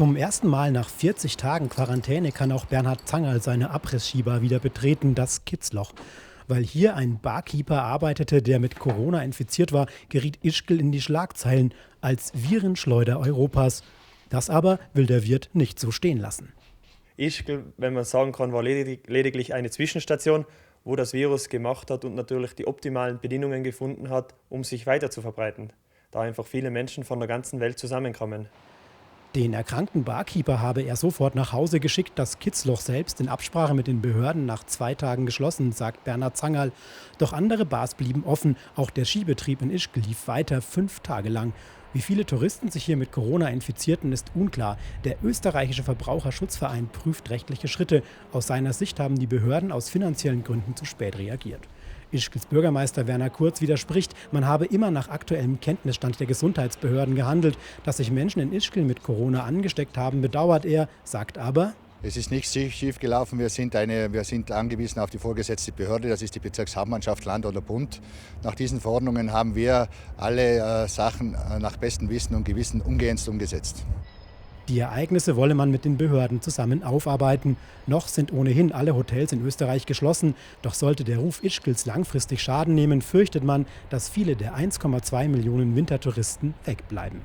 Zum ersten Mal nach 40 Tagen Quarantäne kann auch Bernhard Zangerl seine Abriss-Ski-Bar wieder betreten, das Kitzloch. Weil hier ein Barkeeper arbeitete, der mit Corona infiziert war, geriet Ischgl in die Schlagzeilen als Virenschleuder Europas. Das aber will der Wirt nicht so stehen lassen. Ischgl, wenn man sagen kann, war lediglich eine Zwischenstation, wo das Virus gemacht hat und natürlich die optimalen Bedingungen gefunden hat, um sich weiter zu verbreiten, da einfach viele Menschen von der ganzen Welt zusammenkommen. Den erkrankten Barkeeper habe er sofort nach Hause geschickt, das Kitzloch selbst in Absprache mit den Behörden nach 2 Tagen geschlossen, sagt Bernhard Zangerl. Doch andere Bars blieben offen, auch der Skibetrieb in Ischgl lief weiter 5 Tage lang. Wie viele Touristen sich hier mit Corona infizierten, ist unklar. Der österreichische Verbraucherschutzverein prüft rechtliche Schritte. Aus seiner Sicht haben die Behörden aus finanziellen Gründen zu spät reagiert. Ischgls Bürgermeister Werner Kurz widerspricht, man habe immer nach aktuellem Kenntnisstand der Gesundheitsbehörden gehandelt. Dass sich Menschen in Ischgl mit Corona angesteckt haben, bedauert er, sagt aber: Es ist nichts schief gelaufen. Wir sind angewiesen auf die vorgesetzte Behörde, das ist die Bezirkshauptmannschaft, Land oder Bund. Nach diesen Verordnungen haben wir alle Sachen nach bestem Wissen und Gewissen umgehend umgesetzt. Die Ereignisse wolle man mit den Behörden zusammen aufarbeiten. Noch sind ohnehin alle Hotels in Österreich geschlossen. Doch sollte der Ruf Ischgls langfristig Schaden nehmen, fürchtet man, dass viele der 1,2 Millionen Wintertouristen wegbleiben.